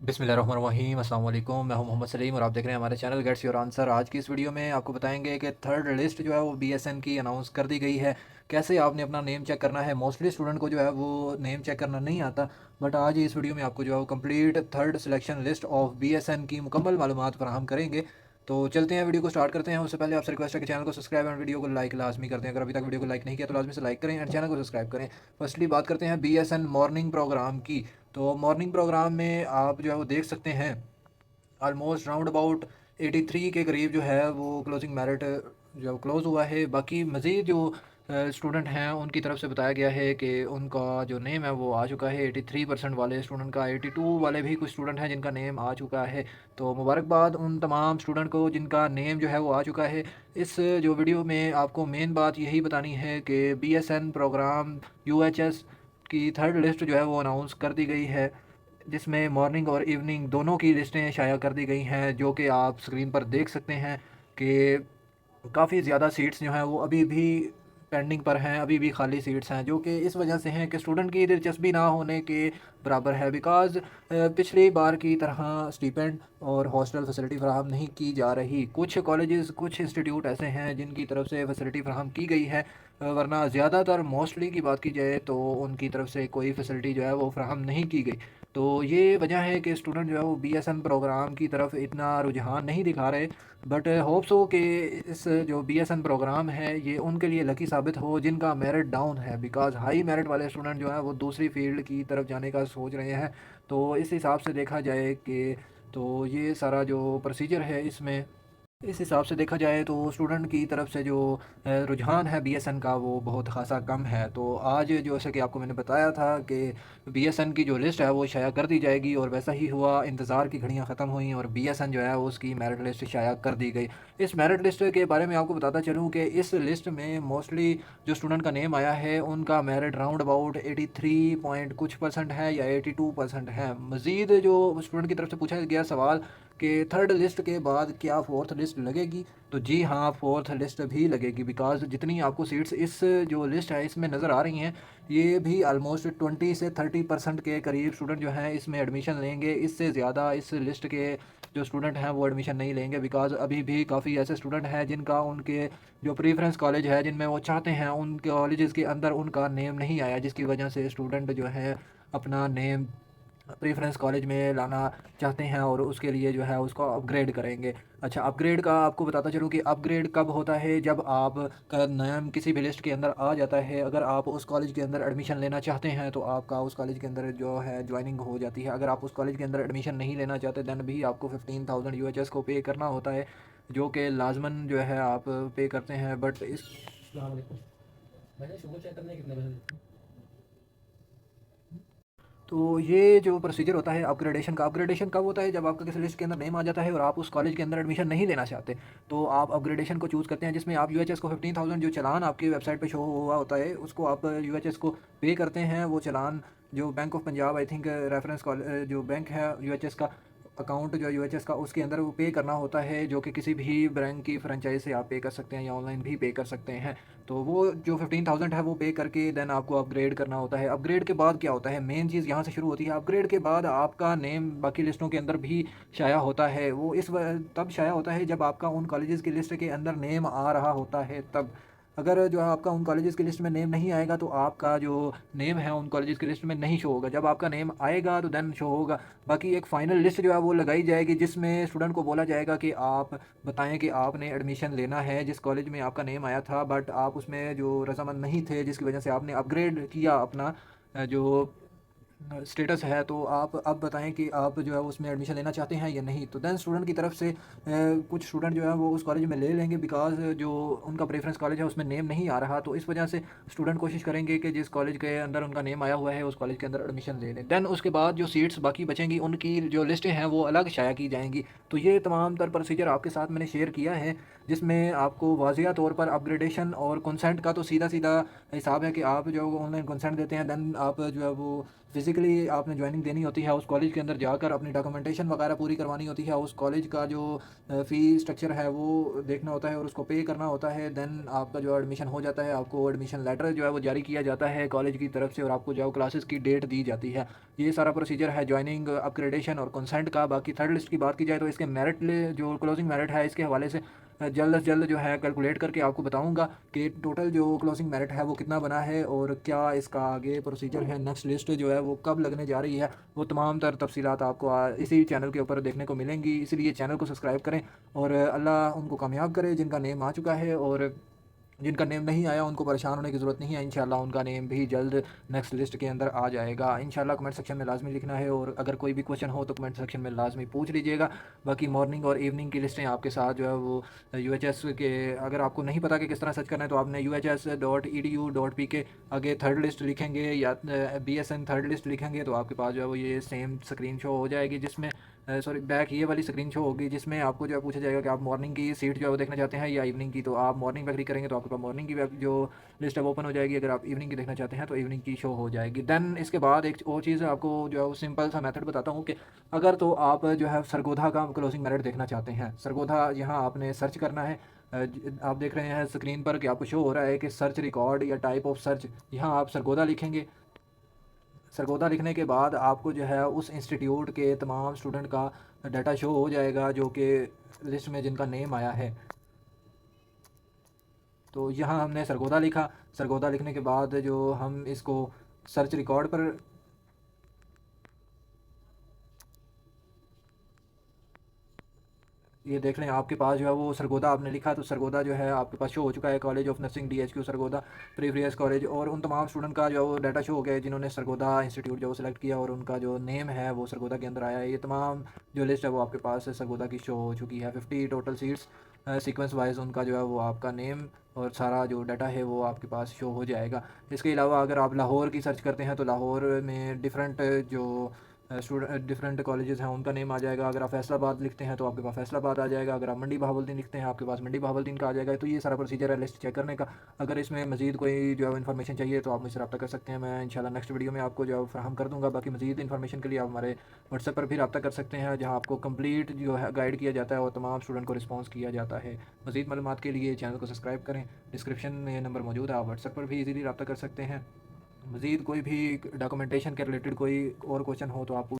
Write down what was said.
बिस्मिल्लाहिर्रहमानिर्रहीम अस्सलाम वालेकुम। मैं हूं मोहम्मद सलीम और आप देख रहे हैं हमारे चैनल गेट्स योर आंसर। आज की इस वीडियो में आपको बताएंगे कि थर्ड लिस्ट जो है वो बीएसएन की अनाउंस कर दी गई है। कैसे आपने अपना नेम चेक करना है। मोस्टली स्टूडेंट को जो है वो नेम चेक करना नहीं आता, बट आज इस वीडियो में आपको जो है वो complete third selection list of BSN की मुकम्मल मालूमात फराहम करेंगे। तो चलते हैं, वीडियो को स्टार्ट करते हैं। उससे पहले आपसे रिक्वेस्ट है कि चैनल को सब्सक्राइब और वीडियो को लाइक लाजमी करते हैं। अगर अभी तक वीडियो को लाइक नहीं किया तो लाजमी से लाइक करें और चैनल को सब्सक्राइब करें। फर्स्टली बात करते हैं बीएसएन मॉर्निंग प्रोग्राम की। तो मॉर्निंग प्रोग्राम में आप जो है वो देख सकते हैं ऑलमोस्ट राउंड अबाउट 83 के करीब जो है वो क्लोजिंग मेरिट जो क्लोज़ हुआ है। बाकी मज़ीद जो स्टूडेंट हैं उनकी तरफ से बताया गया है कि उनका जो नेम है वो आ चुका है 83% वाले स्टूडेंट का। 82 वाले भी कुछ स्टूडेंट हैं जिनका नेम आ चुका है। तो मुबारकबाद उन तमाम स्टूडेंट को जिनका नेम जो है वो आ चुका है। इस जो वीडियो में आपको मेन बात यही बतानी है कि बीएसएन प्रोग्राम यूएचएस की थर्ड लिस्ट जो है वो अनाउंस कर दी गई है, जिसमें मॉर्निंग और इवनिंग दोनों की लिस्टें शाया कर दी गई हैं, जो कि आप स्क्रीन पर देख सकते हैं कि काफ़ी ज़्यादा सीट्स जो हैं वो अभी भी पेंडिंग पर हैं, अभी भी खाली सीट्स हैं, जो कि इस वजह से हैं कि स्टूडेंट की दिलचस्पी ना होने के बराबर है। बिकॉज़ पिछली बार की तरह स्टीपेंड और हॉस्टल फैसिलिटी फ़राहम नहीं की जा रही। कुछ कॉलेजेस कुछ इंस्टीट्यूट ऐसे हैं जिनकी तरफ से फैसिलिटी फ़राहम की गई है, वरना ज़्यादातर मोस्टली की बात की जाए तो उनकी तरफ से कोई फैसिलिटी जो है वो फ़राहम नहीं की गई। तो ये वजह है कि स्टूडेंट जो है वो बीएसएन प्रोग्राम की तरफ इतना रुझान नहीं दिखा रहे। बट होप्स हो कि इस जो बीएसएन प्रोग्राम है ये उनके लिए लकी साबित हो जिनका मेरिट डाउन है। बिकॉज़ हाई मेरिट वाले स्टूडेंट जो है वो दूसरी फील्ड की तरफ जाने का सोच रहे हैं। तो इस हिसाब से देखा जाए कि तो ये सारा जो प्रोसीजर है इसमें इस हिसाब से देखा जाए तो स्टूडेंट की तरफ से जो रुझान है बीएसएन का वो बहुत ख़ासा कम है। तो आज जैसे कि आपको मैंने बताया था कि बीएसएन की जो लिस्ट है वो शाया कर दी जाएगी, और वैसा ही हुआ। इंतज़ार की घड़ियां ख़त्म हुई और बीएसएन जो है उसकी मेरिट लिस्ट शाया कर दी गई। इस मेरिट लिस्ट के बारे में आपको बताता चलूँ कि इस लिस्ट में मोस्टली जो स्टूडेंट का नेम आया है उनका मेरिट राउंड अबाउट 83 पॉइंट कुछ परसेंट है या 82% है। मज़ीद जो स्टूडेंट की तरफ से पूछा गया सवाल कि थर्ड लिस्ट के बाद क्या फोर्थ लिस्ट लगेगी, तो जी हाँ, फोर्थ लिस्ट भी लगेगी। बिकॉज़ जितनी आपको सीट्स इस जो लिस्ट है इसमें नज़र आ रही हैं, ये भी आलमोस्ट 20 से 30% के करीब स्टूडेंट जो हैं इसमें एडमिशन लेंगे। इससे ज़्यादा इस लिस्ट के जो स्टूडेंट हैं वो एडमिशन नहीं लेंगे। बिकॉज़ अभी भी काफ़ी ऐसे स्टूडेंट हैं जिनका उनके जो प्रीफरेंस कॉलेज है जिनमें वो चाहते हैं उन कॉलेजेस के अंदर उनका नेम नहीं आया, जिसकी वजह से स्टूडेंट जो है अपना नेम प्रेफरेंस कॉलेज में लाना चाहते हैं और उसके लिए जो है उसको अपग्रेड करेंगे। अच्छा, अपग्रेड का आपको बताता चलूँ कि अपग्रेड कब होता है, जब आप का नाम किसी भी लिस्ट के अंदर आ जाता है। अगर आप उस कॉलेज के अंदर एडमिशन लेना चाहते हैं तो आपका उस कॉलेज के अंदर जो है ज्वाइनिंग हो जाती है। अगर आप उस कॉलेज के अंदर एडमिशन नहीं लेना चाहते दैन भी आपको 15,000 यूएचएस को पे करना होता है, जो कि लाजमन जो है आप पे करते हैं। बट इस तो ये जो प्रोसीजर होता है अपग्रेडेशन का, अपग्रेडेशन कब होता है, जब आपका किसी लिस्ट के अंदर नेम आ जाता है और आप उस कॉलेज के अंदर एडमिशन नहीं लेना चाहते, तो आप अपग्रेडेशन को चूज़ करते हैं, जिसमें आप यूएचएस को 15,000 जो चालान आपकी वेबसाइट पे शो हुआ होता है उसको आप यूएचएस को पे करते हैं। वो चालान जो bank of Punjab I think reference जो बैंक है यूएचएस का अकाउंट जो यूएचएस का उसके अंदर वो पे करना होता है, जो कि किसी भी बैंक की फ्रेंचाइज से आप पे कर सकते हैं या ऑनलाइन भी पे कर सकते हैं। तो वो जो 15,000 है वो पे करके देन आपको अपग्रेड करना होता है। अपग्रेड के बाद क्या होता है, मेन चीज़ यहाँ से शुरू होती है। अपग्रेड के बाद आपका नेम बाकी लिस्टों के अंदर भी शाया होता है। वो तब शाया होता है जब आपका उन कॉलेजेस की लिस्ट के अंदर नेम आ रहा होता है तब। अगर जो है आपका उन कॉलेजेस की लिस्ट में नेम नहीं आएगा तो आपका जो नेम है उन कॉलेजेस की लिस्ट में नहीं शो होगा। जब आपका नेम आएगा तो देन शो होगा। बाकी एक फ़ाइनल लिस्ट जो है वो लगाई जाएगी, जिसमें स्टूडेंट को बोला जाएगा कि आप बताएं कि आपने एडमिशन लेना है जिस कॉलेज में आपका नेम आया था, बट आप उसमें जो रजामंद नहीं थे, जिसकी वजह से आपने अपग्रेड किया अपना जो स्टेटस है, तो आप अब बताएं कि आप जो है उसमें एडमिशन लेना चाहते हैं या नहीं। तो देन स्टूडेंट की तरफ से कुछ स्टूडेंट जो है वो उस कॉलेज में ले लेंगे, बिकॉज जो उनका प्रेफरेंस कॉलेज है उसमें नेम नहीं आ रहा। तो इस वजह से स्टूडेंट कोशिश करेंगे कि जिस कॉलेज के अंदर उनका नेम आया हुआ है उस कॉलेज के अंदर एडमिशन ले लें। दैन उसके बाद जो सीट्स बाकी बचेंगी उनकी जो लिस्टें हैं वो अलग शाया की जाएंगी। तो ये तमाम तर प्रोसीजर आपके साथ मैंने शेयर किया है, जिसमें आपको वाजिया तौर पर अपग्रेडेशन और कंसेंट का तो सीधा सीधा हिसाब है कि आप जो ऑनलाइन कंसेंट देते हैं, देन आप जो है वो फिज़िकली आपने ज्वाइनिंग देनी होती है, उस कॉलेज के अंदर जाकर अपनी डॉक्यूमेंटेशन वगैरह पूरी करवानी होती है, उस कॉलेज का जो फ़ी स्ट्रक्चर है वो देखना होता है और उसको पे करना होता है। देन आपका जो एडमिशन हो जाता है, आपको एडमिशन लेटर जो है वो जारी किया जाता है कॉलेज की तरफ से और आपको जो क्लासेस की डेट दी जाती है। ये सारा प्रोसीजर है ज्वाइनिंग, अपग्रेडेशन और कंसेंट का। बाकी थर्ड लिस्ट की बात की जाए तो इसके मेरिट जो क्लोजिंग मेरिट है इसके हवाले से जल्द से जल्द जो है कैलकुलेट करके आपको बताऊंगा कि टोटल जो क्लोजिंग मेरिट है वो कितना बना है और क्या इसका आगे प्रोसीजर है, नेक्स्ट लिस्ट जो है वो कब लगने जा रही है। वो तमाम तर तफसीलात आपको इसी चैनल के ऊपर देखने को मिलेंगी, इसलिए चैनल को सब्सक्राइब करें और अल्लाह उनको कामयाब करे जिनका नेम आ चुका है, और जिनका नेम नहीं आया उनको परेशान होने की ज़रूरत नहीं है। इंशाल्लाह उनका नेम भी जल्द नेक्स्ट लिस्ट के अंदर आ जाएगा। इंशाल्लाह कमेंट सेक्शन में लाजमी लिखना है और अगर कोई भी क्वेश्चन हो तो कमेंट सेक्शन में लाजमी पूछ लीजिएगा। बाकी मॉर्निंग और इवनिंग की लिस्टें आपके साथ जो है वो यूएचएस के, अगर आपको नहीं पता कि किस तरह सर्च करना है तो आपने UHS.edu.pk आगे थर्ड लिस्ट लिखेंगे या BSN थर्ड लिस्ट लिखेंगे तो आपके पास जो है वो ये सेम स्क्रीन शो हो जाएगी, जिसमें सॉरी बैक ये वाली स्क्रीन शो होगी, जिसमें आपको जो है पूछा जाएगा कि आप मॉर्निंग की सीट जो है वो देखना चाहते हैं या इवनिंग की। तो आप मॉर्निंग पे क्लिक करेंगे तो आपके पास मॉर्निंग की वेब जो लिस्ट है वो ओपन हो जाएगी। अगर आप इवनिंग की देखना चाहते हैं तो इवनिंग की शो हो जाएगी। देन इसके बाद एक और चीज़ आपको जो है वो सिंपल सा मेथड बताता हूँ कि अगर तो आप जो है सरगोधा का क्लोजिंग मेरिट देखना चाहते हैं, सरगोधा यहाँ आपने सर्च करना है। आप देख रहे हैं स्क्रीन पर कि आपको शो हो रहा है कि सर्च रिकॉर्ड या टाइप ऑफ सर्च, यहाँ आप सरगोधा लिखेंगे। सरगोधा लिखने के बाद आपको जो है उस इंस्टीट्यूट के तमाम स्टूडेंट का डाटा शो हो जाएगा जो कि लिस्ट में जिनका नेम आया है। तो यहाँ हमने सरगोधा लिखा, सरगोधा लिखने के बाद जो हम इसको सर्च रिकॉर्ड पर, ये देख लें आपके पास जो है वो सरगोधा आपने लिखा तो सरगोधा जो है आपके पास शो हो चुका है, college of nursing DHQ Sargodha previous college, और उन तमाम स्टूडेंट का जो डाटा शो हो गया है जिन्होंने सरगोधा इंस्टीट्यूट जो सेलेक्ट किया और उनका जो नेम है वो सरगोधा के अंदर आया है। ये तमाम जो लिस्ट है वो आपके पास सरगोधा की शो हो चुकी है। 50 टोटल सीट्स सीक्वेंस वाइज उनका जो है वो आपका नेम और सारा जो डाटा है वो आपके पास शो हो जाएगा। इसके अलावा अगर आप लाहौर की सर्च करते हैं तो लाहौर में डिफरेंट जो स्टूडेंट डिफरेंट कॉलेजेस हैं उनका नेम आ जाएगा। अगर आप फैसलाबाद लिखते हैं तो आपके पास फैसलाबाद आ जाएगा, अगर आप मंडी बहावलदीन लिखते हैं आपके पास मंडी बहावलदीन का आ जाएगा। तो ये सारा प्रोसीजर है लिस्ट चेक करने का। अगर इसमें मजीद कोई जो है इन्फॉर्मेशन चाहिए तो आप मुझसे रब्ता कर सकते हैं, मैं इंशाल्लाह नेक्स्ट वीडियो में आपको जो है फ्राहम कर दूँगा। बाकी मजीद इन्फॉर्मेशन के लिए आप हमारे व्हाट्सएप पर भी रब्ता कर सकते हैं, जहाँ आपको कंप्लीट जो है गाइड किया जाता है और तमाम स्टूडेंट को रिस्पॉन्स किया जाता है। मजीद मालूमात के लिए चैनल को सब्सक्राइब करें, डिस्क्रिप्शन में नंबर मौजूद है, आप व्हाट्सएप पर भी इजीली रब्ता कर सकते हैं। मज़ीद कोई भी डॉक्यूमेंटेशन के रिलेटेड कोई और क्वेश्चन हो तो आप